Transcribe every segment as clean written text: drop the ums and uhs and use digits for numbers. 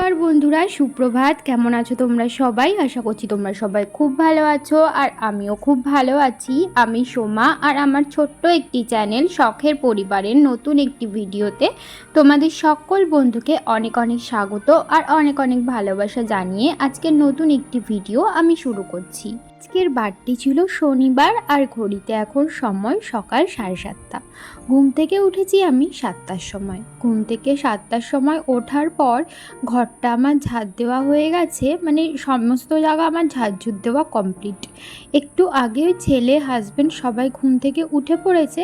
নমস্কার বন্ধুরা, সুপ্রভাত। কেমন আছো তোমরা সবাই? আশা করছি তোমরা সবাই খুব ভালো আছো, আর আমিও খুব ভালো আছি। আমি সোমা, আর আমার ছোট্ট একটি চ্যানেল শখের পরিবারের নতুন একটি ভিডিওতে তোমাদের সকল বন্ধুকে অনেক অনেক স্বাগত আর অনেক অনেক ভালোবাসা জানিয়ে আজকের নতুন একটি ভিডিও আমি শুরু করছি। আজকের বারটি ছিল শনিবার, আর ঘড়িতে এখন সময় সকাল 7:30। ঘুম থেকে উঠেছি আমি 7টার সময়। ঘুম থেকে 7টার সময় ওঠার পর ঘরটা আমার ঝাড় দেওয়া হয়ে গেছে, মানে সমস্ত জায়গা আমার ঝাড়ঝুট দেওয়া কমপ্লিট। একটু আগে ছেলে, হাজব্যান্ড সবাই ঘুম থেকে উঠে পড়েছে,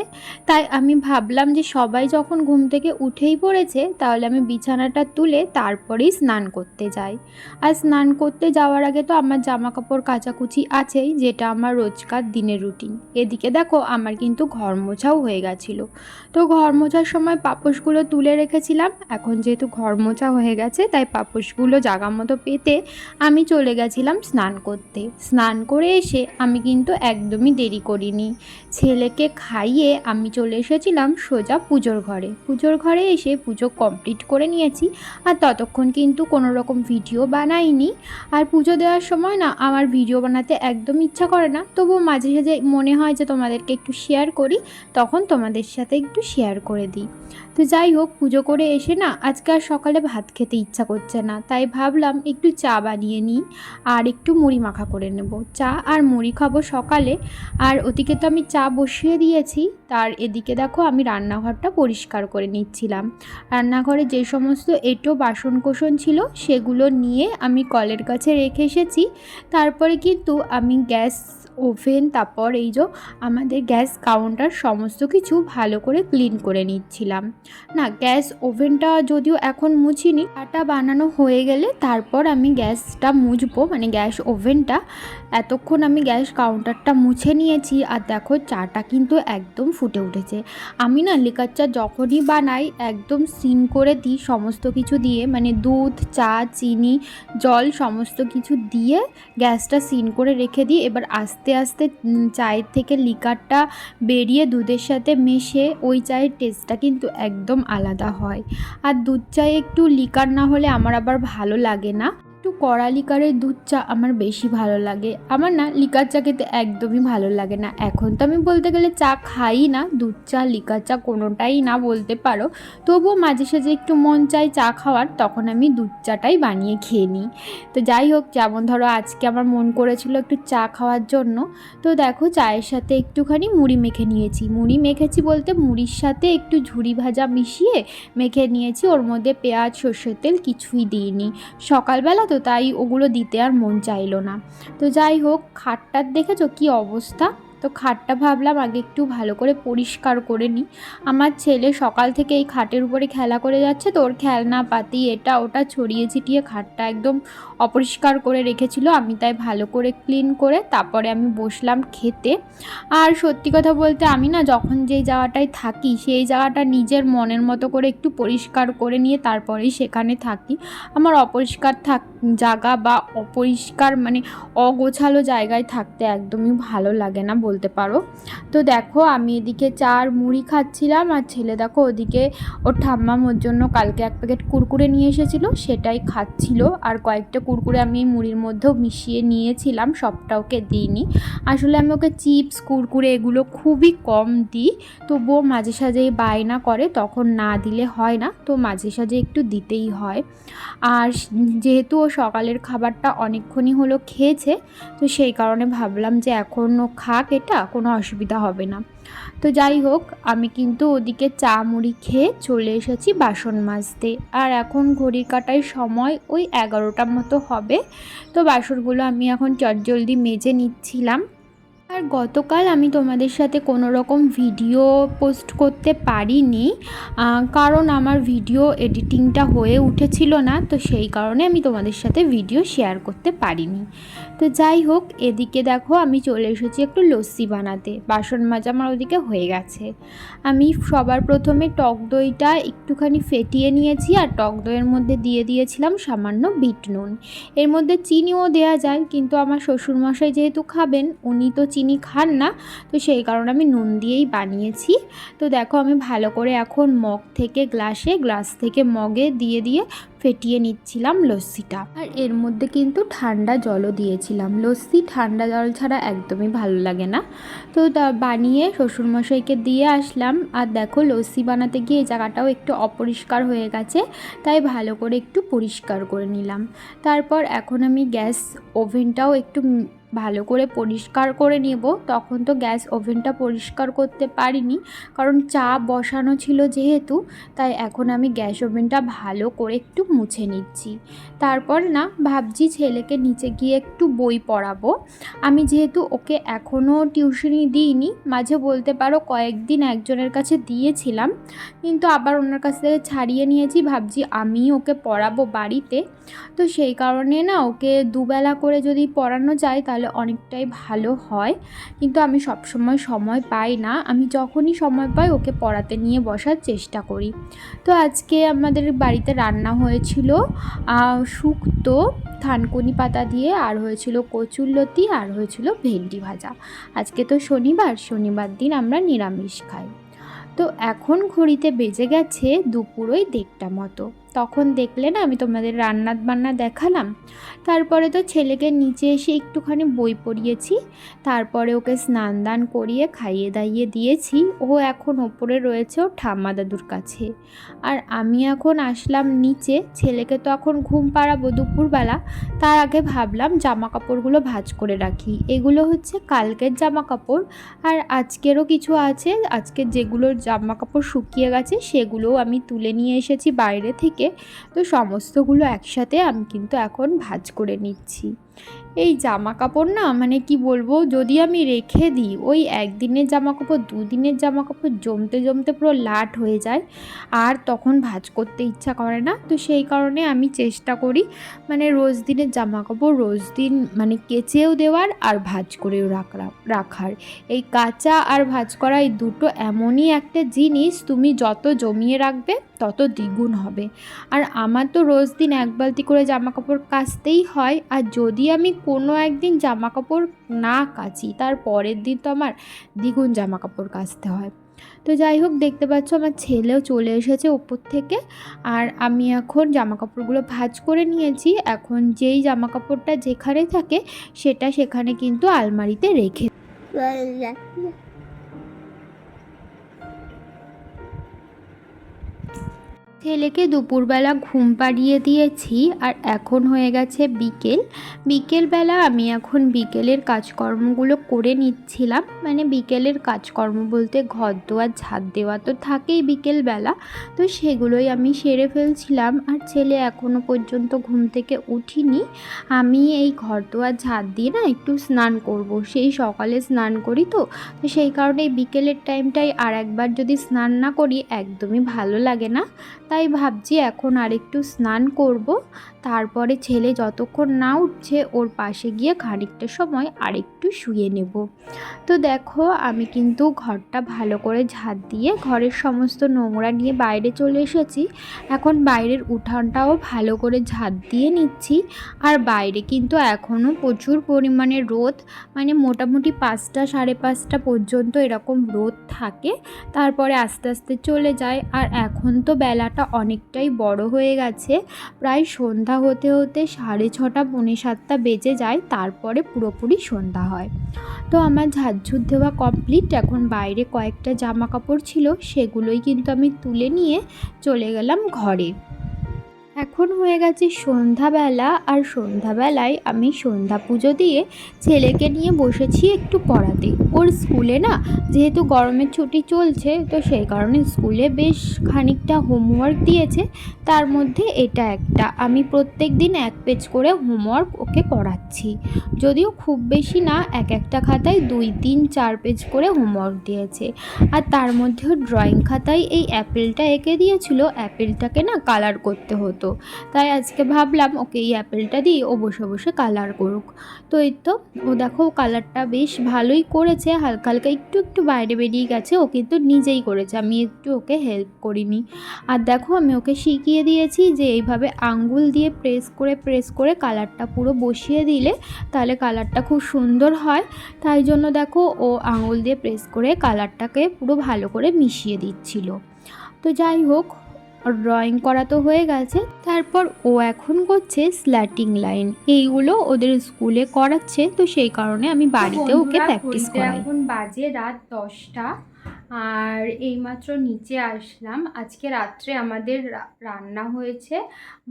তাই আমি ভাবলাম যে সবাই যখন ঘুম থেকে উঠেই পড়েছে তাহলে আমি বিছানাটা তুলে তারপরেই স্নান করতে যাই। আর স্নান করতে যাওয়ার আগে তো আমার জামা কাপড় কাচাকুচি আছেই, যেটা আমার রোজকার দিনের রুটিন। এদিকে দেখো আমার কিন্তু ঘর মোছাও হয়ে গেছিলো। তো ঘর মোছার সময় পাপোশগুলো তুলে রেখেছিলাম। এখন যেহেতু ঘর মোছা হয়ে গেছে তাই পাপোশগুলো জায়গা মতো পেতে আমি চলে গেছিলাম স্নান করতে। স্নান করে এসে আমি কিন্তু একদমই দেরি করিনি। ছেলেকে খাইয়ে আমি চলে এসেছিলাম সোজা পুজোর ঘরে। পুজোর ঘরে এসে পুজো কমপ্লিট করে নিয়েছি, আর ততক্ষণ কিন্তু কোনো রকম ভিডিও বানাইনি। আর পুজো দেওয়ার সময় না আমার ভিডিও বানাতে একদম ইচ্ছা করে না, তবুও মাঝে সাঝে মনে হয় যে তোমাদেরকে একটু শেয়ার করি, তখন তোমাদের সাথে একটু শেয়ার করে দিই। তো যাই হোক, পুজো করে এসে না আজকে আর সকালে ভাত খেতে ইচ্ছা করছে না, তাই ভাবলাম একটু চা বানিয়ে নিই আর একটু মুড়ি মাখা করে নেব। চা আর মুড়ি খাবো সকালে। আর ওদিকে তো আমি চা বসিয়ে দিয়েছি, তার এদিকে দেখো আমি রান্নাঘরটা পরিষ্কার করে নিচ্ছিলাম। রান্নাঘরে যে সমস্ত এঁটো বাসনকোসন ছিল সেগুলো নিয়ে আমি কলের কাছে রেখে এসেছি। তারপরে কিন্তু আমি গ্যাস, ওভেন, তারপর এই যে আমাদের গ্যাস কাউন্টার সমস্ত কিছু ভালো করে ক্লিন করে নিচ্ছিলাম। না, গ্যাস ওভেনটা যদিও এখন মুছিনি, চাটা বানানো হয়ে গেলে তারপর আমি গ্যাসটা মুছবো, মানে গ্যাস ওভেনটা। এতক্ষণ আমি গ্যাস কাউন্টারটা মুছে নিয়েছি, আর দেখো চাটা কিন্তু একদম ফুটে উঠেছে। আমি না লিকার চা যখনই বানাই একদম সিন করে দিই সমস্ত কিছু দিয়ে, মানে দুধ, চা, চিনি, জল সমস্ত কিছু দিয়ে গ্যাসটা সিন করে রেখে দিই। এবার আস্তে আস্তে চায়ের থেকে লিকারটা বেরিয়ে দুধের সাথে মেশে ওই চায়ের টেস্টটা কিন্তু একদম আলাদা হয়। আর দুধ চায়ে একটু লিকার না হলে আমার আবার ভালো লাগে না। একটু কড়া লিকারের দুধ চা আমার বেশি ভালো লাগে। আমার না লিকার চা খেতে একদমই ভালো লাগে না। এখন তো আমি বলতে গেলে চা খাই না, দুধ চা লিকার চা কোনোটাই না বলতে পারো। তবুও মাঝে সাঝে একটু মন চাই চা খাওয়ার, তখন আমি দুধ চাটাই বানিয়ে খেয়ে নিই। তো যাই হোক, যেমন ধরো আজকে আমার মন করেছিল একটু চা খাওয়ার জন্য, তো দেখো চায়ের সাথে একটুখানি মুড়ি মেখে নিয়েছি। মুড়ি মেখেছি বলতে মুড়ির সাথে একটু ঝুরি ভাজা মিশিয়ে মেখে নিয়েছি। ওর মধ্যে পেঁয়াজ, সর্ষের তেল কিছুই দিইনি। সকালবেলা তো তাই ওগুলো দিতে আর মন চাইলো না। তো যাই হোক, খাটটার দেখেছো কি অবস্থা? তো খাটটা ভাবলাম আগে একটু ভালো করে পরিষ্কার করে নিই। আমার ছেলে সকাল থেকে এই খাটের উপরে খেলা করে যাচ্ছে, তো ওর খেলনা পাতি এটা ওটা ছড়িয়ে ছিটিয়ে খাটটা একদম অপরিষ্কার করে রেখেছিল। আমি তাই ভালো করে ক্লিন করে তারপরে আমি বসলাম খেতে। আর সত্যি কথা বলতে আমি না যখন যেই জায়গাটায় থাকি সেই জায়গাটা নিজের মনের মতো করে একটু পরিষ্কার করে নিয়ে তারপরেই সেখানে থাকি। আমার অপরিষ্কার জায়গা বা অপরিষ্কার মানে অগোছালো জায়গায় থাকতে একদমই ভালো লাগে না বলতে পারো। তো দেখো আমি এদিকে চা আর মুড়ি খাচ্ছিলাম, আর ছেলে দেখো ওদিকে ওর ঠাম্মা ওর জন্য কালকে এক প্যাকেট কুরকুরে নিয়ে এসেছিলো সেটাই খাচ্ছিল। আর কয়েকটা কুরকুরে আমি মুড়ির মধ্যেও মিশিয়ে নিয়েছিলাম, সবটা ওকে দিইনি। আসলে আমি ওকে চিপস, কুরকুরে এগুলো খুবই কম দিই, তবুও মাঝে সাঝেই বায়না করে, তখন না দিলে হয় না, তো মাঝে সাঝে একটু দিতেই হয়। আর যেহেতু ও সকালের খাবারটা অনেকক্ষণই হলো খেয়েছে, তো সেই কারণে ভাবলাম যে এখন ও খাক, এটা কোনো অসুবিধা হবে না। তো যাই হোক, আমি কিন্তু ওদিকে চা মুড়ি খেয়ে চলে এসেছি বাসন মাজতে। আর এখন ঘড়ির কাঁটায় সময় ওই 11টার মতো হবে। তো বাসনগুলো আমি এখন চটজলদি মেজে নিচ্ছিলাম। আর গতকাল আমি তোমাদের সাথে কোনো রকম ভিডিও পোস্ট করতে পারিনি, কারণ আমার ভিডিও এডিটিংটা হয়ে উঠেছিল না, তো সেই কারণে আমি তোমাদের সাথে ভিডিও শেয়ার করতে পারিনি। তো যাই হোক, এদিকে দেখো আমি চলে এসেছি একটু লস্যি বানাতে। বাসন মাজা আমার ওদিকে হয়ে গেছে। আমি সবার প্রথমে টক দইটা একটুখানি ফেটিয়ে নিয়েছি, আর টক দইয়ের মধ্যে দিয়ে দিয়েছিলাম সামান্য বিট নুন। এর মধ্যে চিনিও দেওয়া যায়, কিন্তু আমার শ্বশুরমশাই যেহেতু খাবেন, উনি তো চিনি খান না, তো সেই কারণে আমি নুন দিয়েই বানিয়েছি। তো দেখো আমি ভালো করে এখন মগ থেকে গ্লাসে, গ্লাস থেকে মগে দিয়ে দিয়ে ফেটিয়ে নিচ্ছিলাম লস্যিটা। আর এর মধ্যে কিন্তু ঠান্ডা জলও দিয়েছিলাম। লস্যি ঠান্ডা জল ছাড়া একদমই ভালো লাগে না। তো তা বানিয়ে শ্বশুরমশাইকে দিয়ে আসলাম। আর দেখো লস্যি বানাতে গিয়ে এই জায়গাটাও একটু অপরিষ্কার হয়ে গেছে, তাই ভালো করে একটু পরিষ্কার করে নিলাম। তারপর এখন আমি গ্যাস ওভেনটাও একটু ভালো করে পরিষ্কার করে নেব। তখন তো গ্যাস ওভেনটা পরিষ্কার করতে পারিনি, কারণ চা বসানো ছিল যেহেতু, তাই এখন আমি গ্যাস ওভেনটা ভালো করে একটু মুছে নিচ্ছি। তারপর না ভাবছি ছেলেকে নিচে গিয়ে একটু বই পড়াবো। আমি যেহেতু ওকে এখনও টিউশনি দিইনি, মাঝে বলতে পারো কয়েকদিন একজনের কাছে দিয়েছিলাম, কিন্তু আবার ওনার কাছ থেকে ছাড়িয়ে নিয়েছি। ভাবছি আমি ওকে পড়াবো বাড়িতে, তো সেই কারণে না ওকে দুবেলা করে যদি পড়ানো যায় তাহলে অনেকটাই ভালো হয়। কিন্তু আমি সবসময় সময় পাই না, আমি যখনই সময় পাই ওকে পড়াতে নিয়ে বসার চেষ্টা করি। তো আজকে আমাদের বাড়িতে রান্না হয়েছিল শুক্তো থানকুনি পাতা দিয়ে, আর হয়েছিল কচুরলতি, আর হয়েছিল ভেন্ডি ভাজা। আজকে তো শনিবার দিন আমরা নিরামিষ খাই। তো এখন ঘড়িতে বেজে গেছে দুপুর ওই 1:30 মতো। তখন দেখলে না আমি তোমাদের রান্না বান্না দেখালাম। তারপরে তো ছেলেকে নিচে এসে একটুখানি বই পড়িয়েছি, তারপরে ওকে স্নান দান করিয়ে খাইয়ে দাইয়ে দিয়েছি। ও এখন ওপরে রয়েছে ওর ঠাম্মা দাদুর কাছে, আর আমি এখন আসলাম নিচে। ছেলেকে তো এখন ঘুম পাড়াবো দুপুরবেলা, তার আগে ভাবলাম জামা কাপড়গুলো ভাঁজ করে রাখি। এগুলো হচ্ছে কালকের জামা কাপড়, আর আজকেরও কিছু আছে। আজকে যেগুলোর জামা কাপড় শুকিয়ে গেছে সেগুলোও আমি তুলে নিয়ে এসেছি বাইরে থেকে। তো সমস্তগুলো একসাথে আমি কিন্তু এখন ভাঁজ করে নিচ্ছি। এই জামা কাপড় না মানে কি বলবো, যদি আমি রেখে দিই ওই একদিনের জামা কাপড়, দুদিনের জামা কাপড় জমতে জমতে পুরো লাট হয়ে যায়, আর তখন ভাঁজ করতে ইচ্ছা করে না। তো সেই কারণে আমি চেষ্টা করি মানে রোজ দিনের জামা কাপড় রোজ দিন মানে কেচেও দেওয়ার আর ভাঁজ করেও রাখার। এই কাচা আর ভাঁজ করা এই দুটো এমনই একটা জিনিস, তুমি যত জমিয়ে রাখবে তত দ্বিগুণ হবে। আর আমার তো রোজ দিন 1 বালতি করে জামা কাপড় কাচতেই হয়, আর যদি আমি কোনো একদিন জামা কাপড় না কাচি তার পরের দিন তো আমার দ্বিগুণ জামা কাপড় কাচতে হয়। তো যাই হোক, দেখতে পাচ্ছ আমার ছেলেও চলে এসেছে ওপর থেকে, আর আমি এখন জামা কাপড়গুলো ভাঁজ করে নিয়েছি। এখন যেই জামা কাপড়টা যেখানে থাকে সেটা সেখানে কিন্তু আলমারিতে রেখে ছেলেকে দুপুরবেলা ঘুম পাড়িয়ে দিয়েছি, আর এখন হয়ে গেছে বিকেলবেলা। আমি এখন বিকেলের কাজকর্মগুলো করে নিচ্ছিলাম। মানে বিকেলের কাজকর্ম বলতে ঘর দোয়ার ঝাঁট দেওয়া তো থাকেই বিকেলবেলা, তো সেগুলোই আমি সেরে ফেলছিলাম। আর ছেলে এখনও পর্যন্ত ঘুম থেকে উঠিনি। আমি এই ঘর দোয়ার ঝাঁট দিয়ে না একটু স্নান করব, সেই সকালে স্নান করি তো সেই কারণে বিকেলের টাইমটাই আর একবার যদি স্নান না করি একদমই ভালো লাগে না। তাই ভাবছি এখন আরেকটু স্নান করব, তারপরে ছেলে যতক্ষণ না উঠছে ওর পাশে গিয়ে খানিকটা সময় আরেকটু শুয়ে নেব। তো দেখো আমি কিন্তু ঘরটা ভালো করে ঝাঁট দিয়ে ঘরের সমস্ত নোংরা নিয়ে বাইরে চলে এসেছি। এখন বাইরের উঠানটাও ভালো করে ঝাঁট দিয়ে নিচ্ছি। আর বাইরে কিন্তু এখনও প্রচুর পরিমাণে রোদ, মানে মোটামুটি 5টা 5:30 পর্যন্ত এরকম রোদ থাকে, তারপরে আস্তে আস্তে চলে যায়। আর এখন তো বেলাটা অনেকটাই বড় হয়ে গেছে, প্রায় সন্ধ্যা হতে হতে 6:30 7:45 বেজে যায়, তারপরে পুরোপুরি সন্ধ্যা হয়। তো আমার ঝাড়ঝুট দেওয়া কমপ্লিট। এখন বাইরে কয়েকটা জামা কাপড় ছিল সেগুলোই কিন্তু আমি তুলে নিয়ে চলে গেলাম ঘরে। এখন হয়ে গেছে সন্ধ্যাবেলা, আর সন্ধ্যাবেলায় আমি সন্ধ্যা পুজো দিয়ে ছেলেকে নিয়ে বসেছি একটু পড়াতে। ওর স্কুলে না যেহেতু গরমের ছুটি চলছে, তো সেই কারণে স্কুলে বেশ খানিকটা হোমওয়ার্ক দিয়েছে। তার মধ্যে এটা একটা, আমি প্রত্যেক দিন 1 পেজ করে হোমওয়ার্ক ওকে করাচ্ছি। যদিও খুব বেশি না, একটা খাতায় 2 3 4 পেজ করে হোমওয়ার্ক দিয়েছে। আর তার মধ্যেও ড্রয়িং খাতায় এই অ্যাপেলটা এঁকে দিয়েছিল, অ্যাপেলটাকে না কালার করতে হতো। হতো, তাই আজকে ভাবলাম ওকে এই অ্যাপেলটা দিই, ও বসে বসে কালার করুক। তো এই তো ও দেখো কালারটা বেশ ভালোই করেছে, হালকা হালকা একটু একটু বাইরে বেরিয়ে গেছে, ও কিন্তু নিজেই করেছে, আমি একটু ওকে হেল্প করিনি। আর দেখো আমি ওকে শিখিয়ে দিয়েছি যে এইভাবে আঙ্গুল দিয়ে প্রেস করে কালারটা পুরো বসিয়ে দিলে তাহলে কালারটা খুব সুন্দর হয়। তাই জন্য দেখো ও আঙুল দিয়ে প্রেস করে কালারটাকে পুরো ভালো করে মিশিয়ে দিচ্ছিল। তো যাই হোক, ড্রয়িং করা তো হয়ে গেছে, তারপর ও এখন করছে স্ল্যাটিং লাইন, এইগুলো ওদের স্কুলে করাচ্ছে, তো সেই কারণে আমি বাড়িতে ওকে প্র্যাকটিস করাই। এখন বাজে রাত 10টা, আর এইমাত্র নিচে আসলাম। আজকে রাত্রে আমাদের রান্না হয়েছে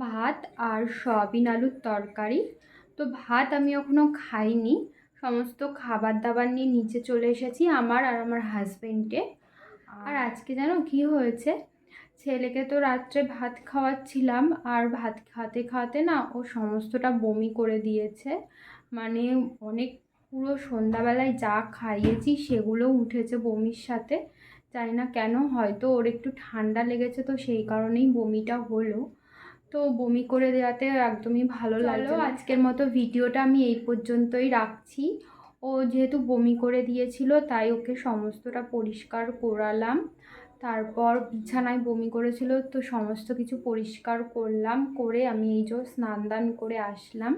ভাত আর সয়াবিন আলুর তরকারি। তো ভাত আমি এখনও খাইনি, সমস্ত খাবার দাবার নিয়ে নিচে চলে এসেছি আমার আর আমার হাজবেন্ডে। আর আজকে জানো কি হয়েছে, ছেলেকে তো রাত্রে ভাত খাওয়াচ্ছিলাম, আর ভাত খাওয়াতে খাওয়াতে না ও সমস্তটা বমি করে দিয়েছে। মানে অনেক পুরো সন্ধ্যাবেলায় যা খাইয়েছি সেগুলো উঠেছে বমির সাথে, জানি না কেন, হয়তো ওর একটু ঠান্ডা লেগেছে, তো সেই কারণেই বমিটা হলো। তো বমি করে দেওয়াতে একদমই ভালো লাগলো। আজকের মতো ভিডিওটা আমি এই পর্যন্তই রাখছি। ও যেহেতু বমি করে দিয়েছিল তাই ওকে সমস্তটা পরিষ্কার করালাম, তারপর বিছানায় বমি করেছিল তো সমস্ত কিছু পরিষ্কার করলাম, করে আমি এই যে স্নান দান করে আসলাম।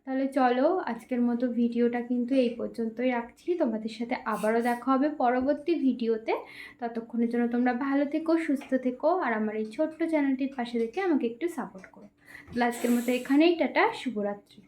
তাহলে চলো আজকের মতো ভিডিওটা কিন্তু এই পর্যন্তই রাখছি, তোমাদের সাথে আবারও দেখা হবে পরবর্তী ভিডিওতে। ততক্ষণের জন্য তোমরা ভালো থেকো, সুস্থ থেকো, আর আমার এই ছোট্ট চ্যানেলটির পাশে থেকে আমাকে একটু সাপোর্ট করো। তাহলে আজকের মতো এখানেই টাটা, শুভরাত্রি।